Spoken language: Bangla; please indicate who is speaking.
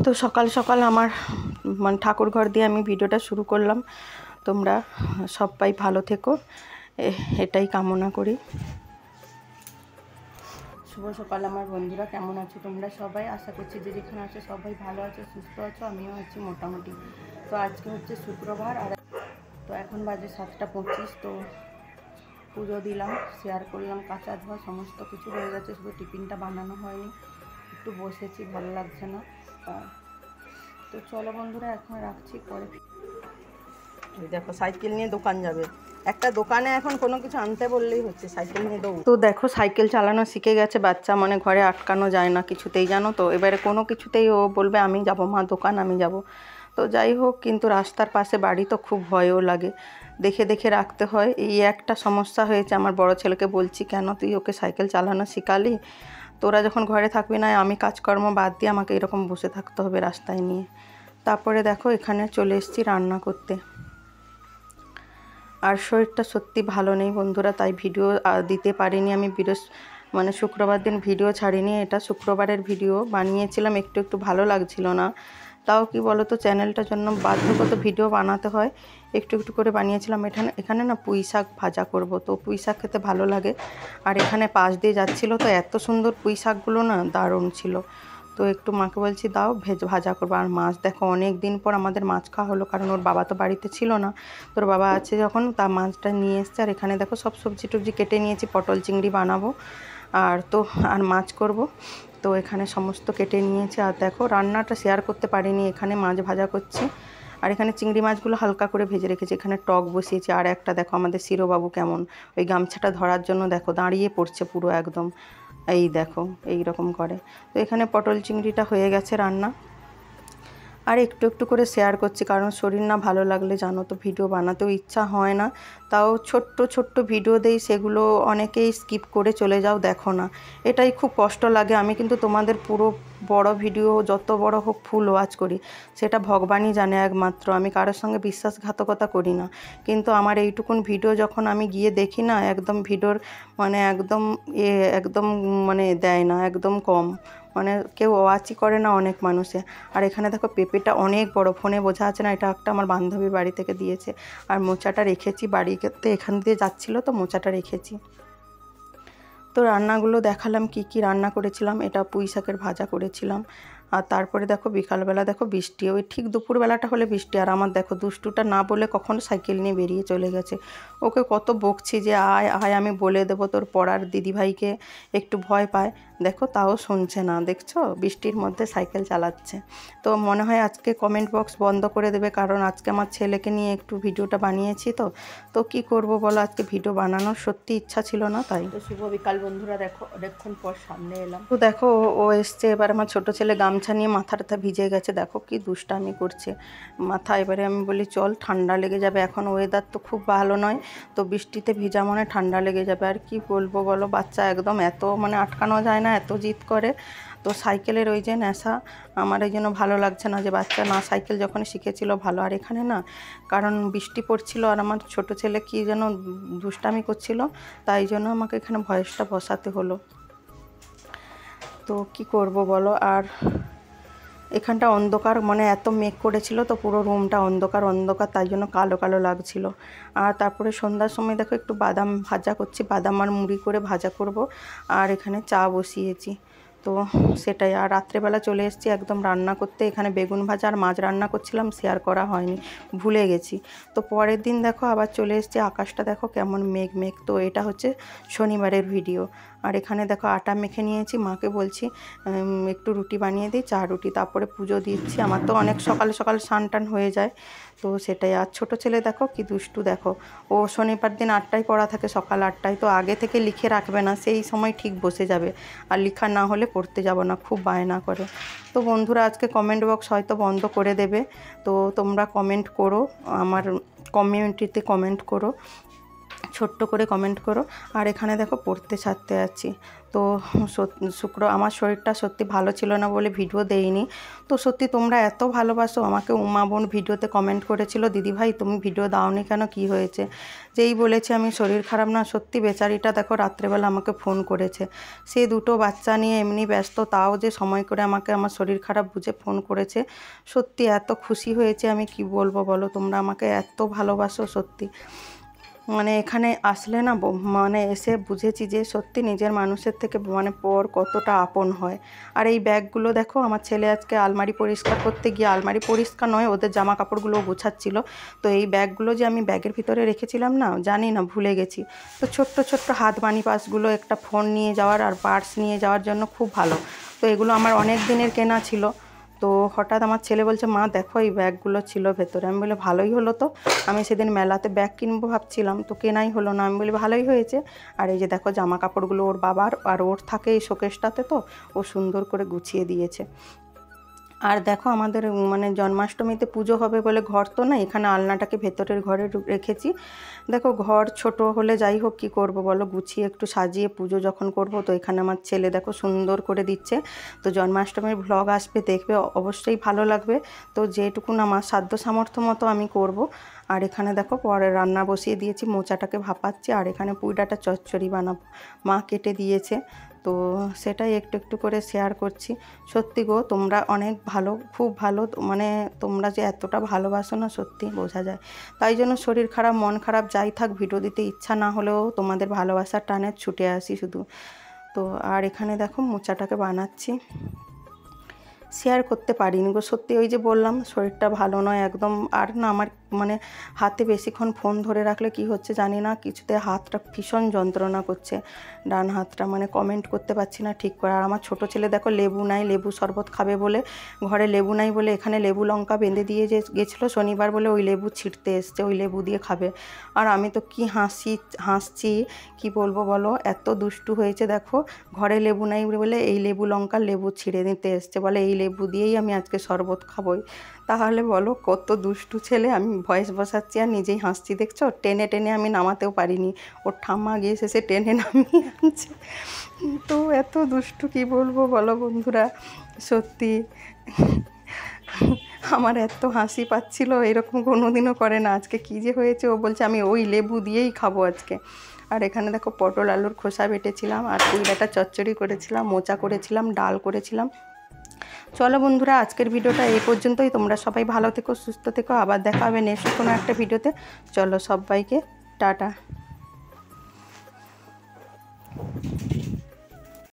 Speaker 1: তো সকাল সকাল আমার মানে ঠাকুর ঘর দিয়ে আমি ভিডিওটা শুরু করলাম। তোমরা সবাই ভালো থেকো, এটাই কামনা করি। শুভ সকাল আমার বন্ধুরা, কেমন আছো তোমরা সবাই? আশা করছি যে যেখানে আছো সবাই ভালো আছো, সুস্থ আছো। আমিও আছি মোটামুটি। তো আজকে হচ্ছে শুক্রবার, আর তো এখন বাজে 7:25। তো পুজো দিলাম, শেয়ার করলাম, কাঁচা ধোয়া সমস্ত কিছু হয়ে গেছে, শুধু টিফিনটা বানানো হয়নি। একটু বসেছি, ভালো লাগছে না। তো চলো বন্ধুরা, এখন রাখছি, পরে দেখো সাইকেল নিয়ে দোকান যাবে। একটা দোকানে এখন কোনো কিছু আনতে বললেই হচ্ছে সাইকেল নিয়ে দৌড়। তো দেখো সাইকেল চালানো শিখে গেছে বাচ্চা, মানে ঘরে আটকানো যায় না কিছুতেই, জানো তো। এবারে কোনো কিছুতেই ও বলবে আমি যাবো মা দোকান, আমি যাব। তো যাই হোক, কিন্তু রাস্তার পাশে বাড়ি তো খুব ভয়ও লাগে, দেখে দেখে রাখতে হয়। এই একটা সমস্যা হয়েছে। আমার বড় ছেলেকে বলছি, কেন তুই ওকে সাইকেল চালানো শিখালি? তোরা যখন ঘরে থাকবি না, আমি কাজকর্ম বাদ দিয়ে আমাকে এরকম বসে থাকতে হবে রাস্তায় নিয়ে। তারপরে দেখো এখানে চলে এসেছি রান্না করতে। আর শরীরটা সত্যি ভালো নেই বন্ধুরা, তাই ভিডিও দিতে পারিনি। আমি মানে শুক্রবার দিন ভিডিও ছাড়িনি। এটা শুক্রবারের ভিডিও বানিয়েছিলাম, একটু একটু ভালো লাগছিল না। তাও কি বলো তো, চ্যানেলটার জন্য বাধ্যগত ভিডিও বানাতে হয়। একটু একটু করে বানিয়েছিলাম। এখানে না পুঁই শাক ভাজা করব, তো পুঁই শাক খেতে ভালো লাগে। আর এখানে পাশ দিয়ে যাচ্ছিলো তো এত সুন্দর পুঁই শাকগুলো, না দারুণ ছিল। তো একটু মাকে বলছি দাও ভাজা করবো। আর মাছ দেখো, অনেক দিন পর আমাদের মাছ খাওয়া হলো, কারণ ওর বাবা তো বাড়িতে ছিল না। তোর বাবা আছে যখন, তা মাছটা নিয়ে এসছে। আর এখানে দেখো সব সবজি টবজি কেটে নিয়েছি, পটল চিংড়ি বানাবো। আর মাছ করব। তো এখানে সমস্ত কেটে নিয়েছি। আর দেখো রান্নাটা শেয়ার করতে পারিনি, এখানে মাছ ভাজা করছি। আর এখানে চিংড়ি মাছগুলো হালকা করে ভেজে রেখেছি। এখানে টক বসিয়েছি। আর একটা দেখো আমাদের শিরোবাবু কেমন, ওই গামছাটা ধরার জন্য দেখো দাঁড়িয়ে পড়ছে পুরো একদম, এই দেখো এই রকম করে। তো এখানে পটল চিংড়িটা হয়ে গেছে রান্না। আর একটু একটু করে শেয়ার করছি, কারণ শরীর না ভালো লাগলে জানো তো ভিডিও বানাতেও ইচ্ছা হয় না। তাও ছোট্ট ছোট্ট ভিডিও দেই, সেগুলো অনেকেই স্কিপ করে চলে যাও, দেখো না। এটাই খুব কষ্ট লাগে। আমি কিন্তু তোমাদের পুরো বড় ভিডিও, যত বড় হোক ফুল ওয়াচ করি, সেটা ভগবানই জানে একমাত্র। আমি কারোর সঙ্গে বিশ্বাসঘাতকতা করি না। কিন্তু আমার এইটুকুন ভিডিও যখন আমি গিয়ে দেখি না, একদম ভিডিওর মানে একদম মানে দেয় না, একদম কম, মানে কেউ ওয়াচই করে না অনেক মানুষে। আর এখানে দেখো পেঁপেটা অনেক বড়, ফোনে বোঝা আছে না, এটা একটা আমার বান্ধবীর বাড়ি থেকে দিয়েছে। আর মোচাটা রেখেছি, বাড়িতে এখান দিয়ে যাচ্ছিলো তো মোচাটা রেখেছি। তো রান্নাগুলো দেখালাম কি কি রান্না করেছিলাম। এটা পুঁই শাকের ভাজা করেছিলাম। আর তারপরে দেখো বিকালবেলা দেখো বৃষ্টি, ওই ঠিক দুপুরবেলাটা হলে বৃষ্টি। আর আমার দেখো দুষ্টুটা না বলে কখনো সাইকেল নিয়ে বেরিয়ে চলে গেছে। ওকে কত বকছি যে আয় আয়, আমি বলে দেবো তোর পড়ার দিদিভাইকে, একটু ভয় পায়। দেখো তাও শুনছে না, দেখছো বৃষ্টির মধ্যে সাইকেল চালাচ্ছে। তো মনে হয় আজকে কমেন্ট বক্স বন্ধ করে দেবে, কারণ আজকে আমার ছেলেকে নিয়ে একটু ভিডিওটা বানিয়েছি। তো কি করব বলো, আজকে ভিডিও বানানোর সত্যি ইচ্ছা ছিল না। তাই তো শুভ বিকাল বন্ধুরা, দেখো অনেকক্ষণ পর সামনে এলাম। তো দেখো ও এসছে। এবার আমার ছোট ছেলে গামছা নিয়ে মাথাটা ভিজে গেছে, দেখো কি দুষ্টামি করছে মাথা। এবারে আমি বলি চল, ঠান্ডা লেগে যাবে, এখন ওয়েদার তো খুব ভালো নয়। তো বৃষ্টিতে ভিজা মানে ঠান্ডা লেগে যাবে। আর কি বলবো বলো, বাচ্চা একদম এত মানে আটকানো যায় না, এত জিদ করে। তো সাইকেলের ওই যে নেশা, আমার এই জন্য ভালো লাগছে না যে বাচ্চা না সাইকেল যখন শিখেছিল ভালো। আর এখানে না, কারণ বৃষ্টি পড়ছিল আর আমার ছোট ছেলে কি যেন দুষ্টামি করছিল, তাই জন্য আমাকে এখানে ভয়েসটা বসাতে হলো। তো কি করব বলো। আর এখানটা অন্ধকার, মানে এত মেঘ করেছিল তো পুরো রুমটা অন্ধকার অন্ধকার, তাই জন্য কালো কালো লাগছিল। আর তারপরে সন্ধ্যার সময় দেখো একটু বাদাম ভাজা করছি, বাদাম আর মুড়ি করে ভাজা করব। আর এখানে চা বসিয়েছি। তো সেটাই। আর রাত্রেবেলা চলে এসেছি একদম রান্না করতে। এখানে বেগুন ভাজা আর মাছ রান্না করছিলাম, শেয়ার করা হয়নি, ভুলে গেছি। তো পরের দিন দেখো আবার চলে এসেছি, আকাশটা দেখো কেমন মেঘ মেঘ। তো এটা হচ্ছে শনিবারের ভিডিও। আর এখানে দেখো আটা মেখে নিয়েছি, মাকে বলছি একটু রুটি বানিয়ে দিই, চা রুটি। তারপরে পুজো দিচ্ছি। আমার তো অনেক সকাল সকাল স্নান টান হয়ে যায়। তো সেটাই। আর ছোটো ছেলে দেখো কি দুষ্টু, দেখো ও শনিবার দিন 8টায় পড়া থাকে, সকাল 8টায়। তো আগে থেকে লিখে রাখবে না, সেই সময় ঠিক বসে যাবে। আর লেখা না হলে পড়তে যাব না, খুব বায়না করে। তো বন্ধুরা আজকে কমেন্ট বক্স হয়তো বন্ধ করে দেবে। তো তোমরা কমেন্ট করো, আমার কমিউনিটিতে কমেন্ট করো ছোট্ট করে কমেন্ট করো। আর এখানে দেখো পড়তে ছাড়তে যাচ্ছি। তো আমার শরীরটা সত্যি ভালো ছিল না বলে ভিডিও দেইনি। তো সত্যি তোমরা এত ভালোবাসো আমাকে। উমা বোন ভিডিওতে কমেন্ট করেছিল, দিদিভাই তুমি ভিডিও দাওনি কেন, কি হয়েছে? যেই বলেছে আমি শরীর খারাপ না, সত্যি বেচারিটা দেখো রাত্রেবেলা আমাকে ফোন করেছে। সে দুটো বাচ্চা নিয়ে এমনি ব্যস্ত, তাও যে সময় করে আমাকে আমার শরীর খারাপ বুঝে ফোন করেছে। সত্যি এত খুশি হয়েছে, আমি কি বলবো বলো। তোমরা আমাকে এত ভালোবাসো সত্যি। মানে এখানে আসলে না মানে এসে বুঝেছি যে সত্যি নিজের মানুষের থেকে মানে পর কতটা আপন হয়। আর এই ব্যাগগুলো দেখো, আমার ছেলে আজকে আলমারি পরিষ্কার করতে গিয়ে, আলমারি পরিষ্কার নয়, ওদের জামা কাপড়গুলো গোছাচ্ছিল। তো এই ব্যাগগুলো যে আমি ব্যাগের ভিতরে রেখেছিলাম না, জানি না ভুলে গেছি। তো ছোট্ট ছোট্ট হাত মানি পাসগুলো, একটা ফোন নিয়ে যাওয়ার আর পার্স নিয়ে যাওয়ার জন্য খুব ভালো। তো এগুলো আমার অনেক দিনের কেনা ছিল। তো হঠাৎ আমার ছেলে বলছে, মা দেখো এই ব্যাগগুলো ছিল ভেতরে। আমি বলি ভালোই হলো তো, আমি সেদিন মেলাতে ব্যাগ কিনবো ভাবছিলাম, তো কেনাই হলো না। আমি বলি ভালোই হয়েছে। আর এই যে দেখো জামা কাপড়গুলো ওর বাবার, আর ওর থাকে এই শোকেসটাতে, তো ও সুন্দর করে গুছিয়ে দিয়েছে। আর দেখো আমাদের মানে জন্মাষ্টমীতে পুজো হবে বলে ঘর তো না, এখানে আলনাটাকে ভেতরের ঘরে রেখেছি। দেখো ঘর ছোট হলে যাই হোক কী করব বলো, গুছিয়ে একটু সাজিয়ে পুজো যখন করব। তো এখানে আমার ছেলে দেখো সুন্দর করে দিচ্ছে। তো জন্মাষ্টমীর ভ্লগ আসবে, দেখবে, অবশ্যই ভালো লাগবে। তো যেটুকুন আমার সাধ্য সামর্থ্য মতো আমি করব। আর এখানে দেখো পরে রান্না বসিয়ে দিয়েছি, মোচাটাকে ভাপাচ্ছি। আর এখানে পুঁই ডাঁটা চচ্চড়ি বানাবো, মা কেটে দিয়েছে। তো সেটাই একটু একটু করে শেয়ার করছি। সত্যি গো তোমরা অনেক ভালো, খুব ভালো। মানে তোমরা যে এতটা ভালোবাসো না, সত্যি বোঝা যায়। তাই জন্য শরীর খারাপ মন খারাপ যাই থাক, ভিডিও দিতে ইচ্ছা না হলেও তোমাদের ভালোবাসার টানে ছুটে আসি শুধু। তো আর এখানে দেখো মোচাটাকে বানাচ্ছি, শেয়ার করতে পারিনি গো সত্যি। ওই যে বললাম শরীরটা ভালো নয় একদম। আর না আমার মানে হাতে বেশিক্ষণ ফোন ধরে রাখলে কি হচ্ছে জানি না, কিছুতে হাতটা ভীষণ যন্ত্রণা করছে, ডান হাতটা। মানে কমেন্ট করতে পারছি না ঠিক করে। আর আমার ছোটো ছেলে দেখো লেবু নাই, লেবু শরবত খাবে বলে, ঘরে লেবু নাই বলে এখানে লেবু লঙ্কা বেঁধে দিয়ে গেছিলো শনিবার বলে, ওই লেবু ছিঁড়তে এসছে, ওই লেবু দিয়ে খাবে। আর আমি তো কি হাসছি কি বলবো বলো, এত দুষ্টু হয়েছে দেখো। ঘরে লেবু নাই বলে এই লেবু লঙ্কার লেবু ছিঁড়ে নিতে এসছে, বলে এই লেবু দিয়েই আমি আজকে শরবত খাবই। তাহলে বলো কত দুষ্টু ছেলে। আমি ভয়েস বসাচ্ছি আর নিজেই হাসছি, দেখছো? টেনে টেনে আমি নামাতেও পারিনি, ওর ঠাম্মা গিয়ে শেষে টেনে নামিয়ে আনছে। তো এত দুষ্টু কি বলবো বলো বন্ধুরা, সত্যি আমার এত হাসি পাচ্ছিল, এরকম কোনোদিনও করে না। আজকে কী যে হয়েছে, ও বলছে আমি ওই লেবু দিয়েই খাবো আজকে। আর এখানে দেখো পটল আলুর খোসা বেটেছিলাম, আর পুঁই ডাঁটা চচ্চড়ি করেছিলাম, মোচা করেছিলাম, ডাল করেছিলাম। চলো বন্ধুরা আজকের ভিডিওটা এই পর্যন্তই। তোমরা সবাই ভালো থেকো, সুস্থ থেকো। আবার দেখা হবে নেক্সট কোনো একটা ভিডিওতে। চলো সবাইকে টাটা।